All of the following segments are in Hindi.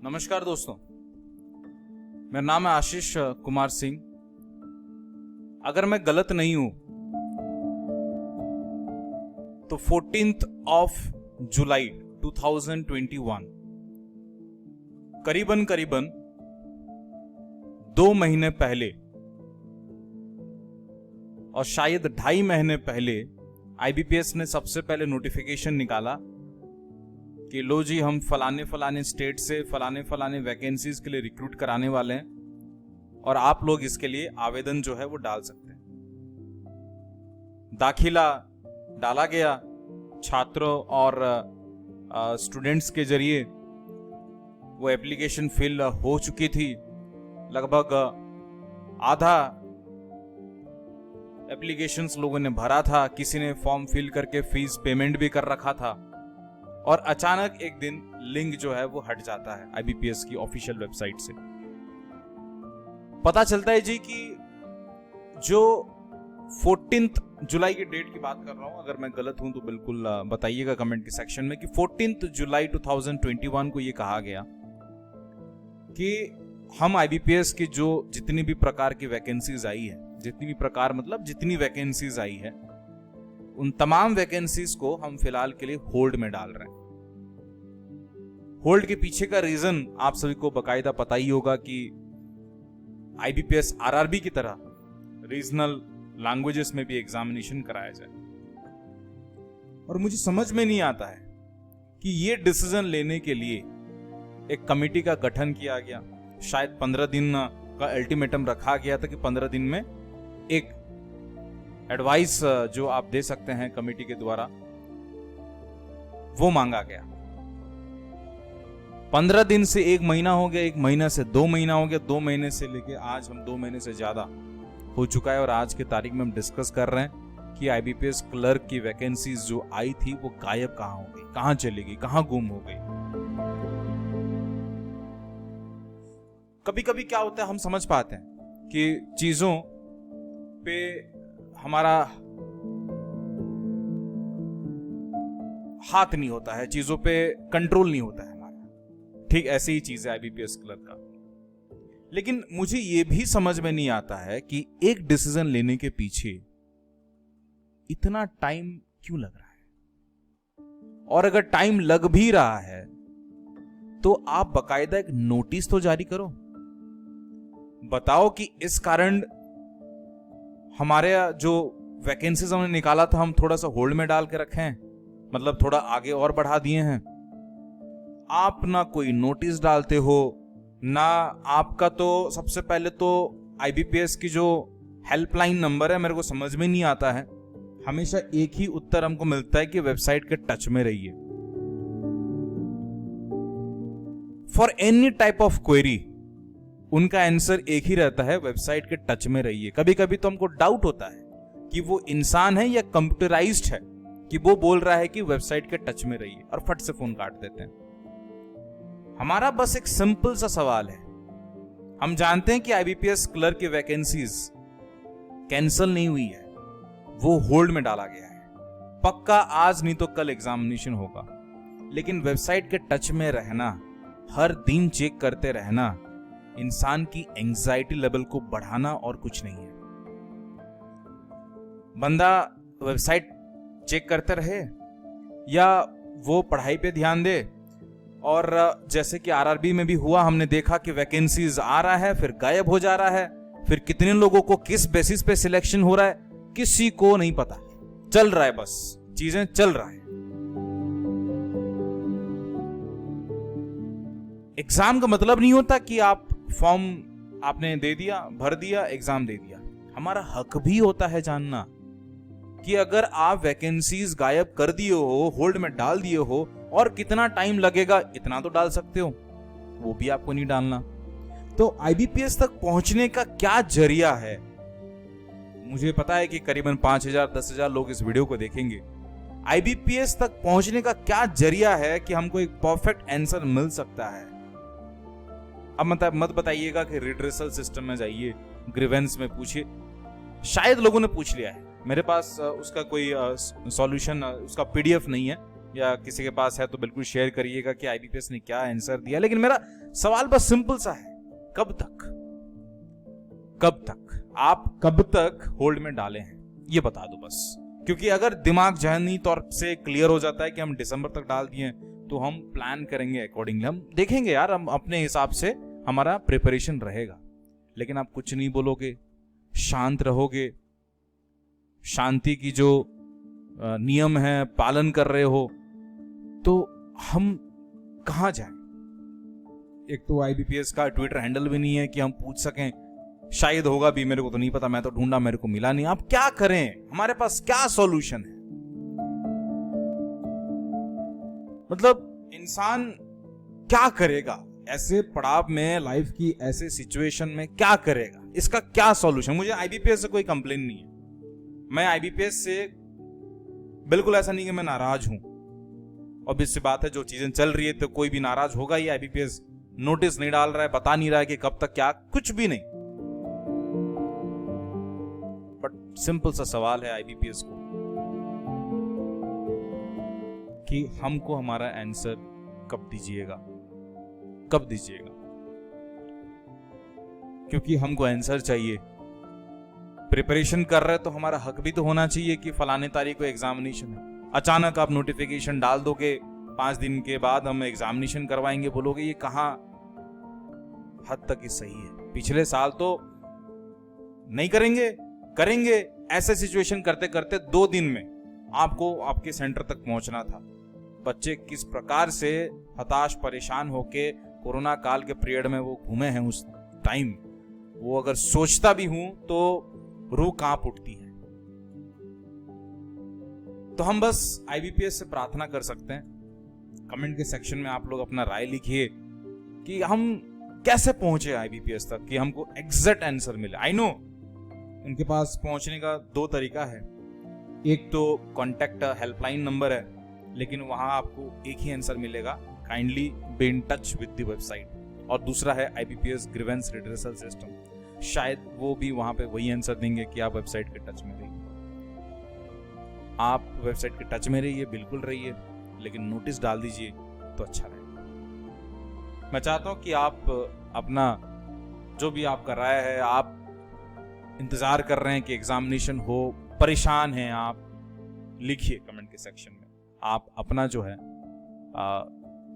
नमस्कार दोस्तों, मेरा नाम है आशीष कुमार सिंह। अगर मैं गलत नहीं हूं तो 14th of जुलाई 2021 करीबन 2 महीने पहले और शायद 2.5 महीने पहले आईबीपीएस ने सबसे पहले नोटिफिकेशन निकाला कि लो जी, हम फलाने स्टेट से फलाने वैकेंसीज के लिए रिक्रूट कराने वाले हैं और आप लोग इसके लिए आवेदन जो है वो डाल सकते हैं। दाखिला डाला गया, छात्रों और स्टूडेंट्स के जरिए वो एप्लीकेशन फिल हो चुकी थी। लगभग आधा एप्लीकेशंस लोगों ने भरा था, किसी ने फॉर्म फिल करके फीस पेमेंट भी कर रखा था और अचानक एक दिन लिंक जो है वो हट जाता है आईबीपीएस की ऑफिशियल वेबसाइट से। पता चलता है जी कि जो 14th जुलाई की डेट की बात कर रहा हूं, अगर मैं गलत हूं तो बिल्कुल बताइएगा कमेंट के सेक्शन में, कि 14th जुलाई 2021 को ये कहा गया कि हम आईबीपीएस की जो जितनी भी प्रकार की वैकेंसीज आई है, जितनी वैकेंसीज आई है, उन तमाम वैकेंसीज को हम फिलहाल के लिए होल्ड में डाल रहे हैं। होल्ड के पीछे का रीजन आप सभी को बकायदा पता ही होगा कि आईबीपीएस आरआरबी की तरह रीजनल लैंग्वेजेस में भी एग्जामिनेशन कराया जाए। और मुझे समझ में नहीं आता है कि ये डिसीजन लेने के लिए एक कमेटी का गठन किया गया। शायद 15 दिन का अल्टीमेटम रखा गया था कि 15 दिन में एक एडवाइस जो आप दे सकते हैं कमेटी के द्वारा, वो मांगा गया। 15 दिन से 1 महीना हो गया, 1 महीना से 2 महीना हो गया, 2 महीने से लेके आज हम 2 महीने से ज्यादा हो चुका है। और आज के तारीख में हम डिस्कस कर रहे हैं कि आईबीपीएस क्लर्क की वैकेंसीज जो आई थी वो गायब कहां हो गई, कहां चली गई, कहां गुम हो गई। कभी कभी क्या होता है, हम समझ पाते हैं कि चीजों पे हमारा हाथ नहीं होता है, चीजों पे कंट्रोल नहीं होता है हमारा। ठीक ऐसी ही चीज है आईबीपीएस क्लर्क का। लेकिन मुझे यह भी समझ में नहीं आता है कि एक डिसीजन लेने के पीछे इतना टाइम क्यों लग रहा है। और अगर टाइम लग भी रहा है तो आप बकायदा एक नोटिस तो जारी करो, बताओ कि इस कारण हमारे जो वैकेंसीज हमने निकाला था हम थोड़ा सा होल्ड में डाल के रखे हैं, मतलब थोड़ा आगे और बढ़ा दिए हैं। आप ना कोई नोटिस डालते हो, ना आपका तो सबसे पहले तो आईबीपीएस की जो हेल्पलाइन नंबर है, मेरे को समझ में नहीं आता है। हमेशा एक ही उत्तर हमको मिलता है कि वेबसाइट के टच में रहिए। For any type of query उनका आंसर एक ही रहता है, वेबसाइट के टच में रहिए। कभी कभी तो हमको डाउट होता है कि वो इंसान है या कंप्यूटराइज्ड है कि वो बोल रहा है कि वेबसाइट के टच में रहिए, और फट से फोन काट देते हैं। हमारा बस एक सिंपल सा सवाल है, हम जानते हैं कि आईबीपीएस क्लर्क की वैकेंसीज कैंसिल नहीं हुई है, वो होल्ड में डाला गया है। पक्का आज नहीं तो कल एग्जामिनेशन होगा, लेकिन वेबसाइट के टच में रहना, हर दिन चेक करते रहना, इंसान की एंजाइटी लेवल को बढ़ाना और कुछ नहीं है। बंदा वेबसाइट चेक करते रहे या वो पढ़ाई पे ध्यान दे। और जैसे कि आरआरबी में भी हुआ, हमने देखा कि वैकेंसीज आ रहा है फिर गायब हो जा रहा है, फिर कितने लोगों को किस बेसिस पे सिलेक्शन हो रहा है किसी को नहीं पता, चल रहा है, बस चीजें चल रहा है। एग्जाम का मतलब नहीं होता कि आप फॉर्म आपने दे दिया, भर दिया, एग्जाम दे दिया। हमारा हक भी होता है जानना कि अगर आप वैकेंसीज गायब कर दिए हो, होल्ड में डाल दिए हो, और कितना टाइम लगेगा इतना तो डाल सकते हो, वो भी आपको नहीं डालना। तो आईबीपीएस तक पहुंचने का क्या जरिया है? मुझे पता है कि करीबन 5000 10,000 लोग इस वीडियो को देखेंगे। आईबीपीएस तक पहुंचने का क्या जरिया है कि हमको एक परफेक्ट आंसर मिल सकता है? अब मत बताइएगा कि रिड्रेसल सिस्टम में जाइए, ग्रीवेंस में पूछिए, शायद लोगों ने पूछ लिया है। मेरे पास उसका कोई सॉल्यूशन, उसका पीडीएफ नहीं है, या किसी के पास है तो बिल्कुल शेयर करिएगा कि आईबीपीएस ने क्या आंसर दिया। लेकिन मेरा सवाल बस सिंपल सा है, कब तक आप कब तक होल्ड में डाले हैं ये बता दो बस। क्योंकि अगर दिमाग जहनी तौर से क्लियर हो जाता है कि हम दिसंबर तक डाल दिए तो हम प्लान करेंगे अकॉर्डिंगली, हम देखेंगे यार, हम अपने हिसाब से हमारा प्रिपरेशन रहेगा। लेकिन आप कुछ नहीं बोलोगे, शांत रहोगे, शांति की जो नियम है पालन कर रहे हो, तो हम कहां जाएं? एक तो आईबीपीएस का ट्विटर हैंडल भी नहीं है कि हम पूछ सकें, शायद होगा भी, मेरे को तो नहीं पता, मैं तो ढूंढा मेरे को मिला नहीं। आप क्या करें, हमारे पास क्या सॉल्यूशन है? मतलब इंसान क्या करेगा ऐसे पड़ाव में, लाइफ की ऐसे सिचुएशन में क्या करेगा, इसका क्या सॉल्यूशन? मुझे आईबीपीएस से कोई कंप्लेन नहीं है, मैं आईबीपीएस से बिल्कुल ऐसा नहीं कि मैं नाराज हूं। ऑब्वियस सी बात है, जो चीजें चल रही है तो कोई भी नाराज होगा ही। आईबीपीएस नोटिस नहीं डाल रहा है, बता नहीं रहा है कि कब तक क्या, कुछ भी नहीं। बट सिंपल सा सवाल है आईबीपीएस को कि हमको हमारा आंसर कब दीजिएगा, कब दीजिएगा? क्योंकि हमको आंसर चाहिए। प्रिपरेशन कर रहे तो हमारा हक भी तो होना चाहिए कि फलाने तारीख को एग्जामिनेशन है। अचानक आप नोटिफिकेशन डाल दोगे 5 दिन के बाद हम एग्जामिनेशन करवाएंगे, बोलोगे, ये कहां हद तक ही सही है? पिछले साल तो नहीं करेंगे, ऐसे सिचुएशन करते करते 2 दिन में आपको आपके सेंटर तक पहुंचना था। बच्चे किस प्रकार से हताश परेशान होके कोरोना काल के पीरियड में वो घूमे हैं उस टाइम, वो अगर सोचता भी हूं तो रूह कांप उठती है। तो हम बस आईबीपीएस से प्रार्थना कर सकते हैं, कमेंट के सेक्शन में आप लोग अपना राय लिखिए कि हम कैसे पहुंचे आईबीपीएस तक, कि हमको एग्जैक्ट आंसर मिले। आई नो उनके पास पहुंचने का 2 तरीका है, एक तो कॉन्टैक्ट हेल्पलाइन नंबर है, लेकिन वहां आपको एक ही आंसर मिलेगा, kindly be in touch with the website, और दूसरा है आईबीपीएस ग्रीवेंस रिड्रेसल सिस्टम। शायद वो भी वहां पे वही आंसर देंगे कि आप वेबसाइट के टच में रहिए। आप वेबसाइट के टच में रहिए, बिल्कुल रहिए, लेकिन नोटिस डाल दीजिए तो अच्छा रहेगा। मैं चाहता हूं कि आप अपना जो भी आपका राय है, आप इंतजार कर रहे हैं कि एग्जामिनेशन हो, परेशान हैं आप, लिखिए कमेंट के सेक्शन में। आप अपना जो है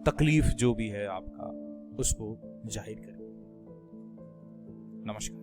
तकलीफ जो भी है आपका, उसको जाहिर करें। नमस्कार।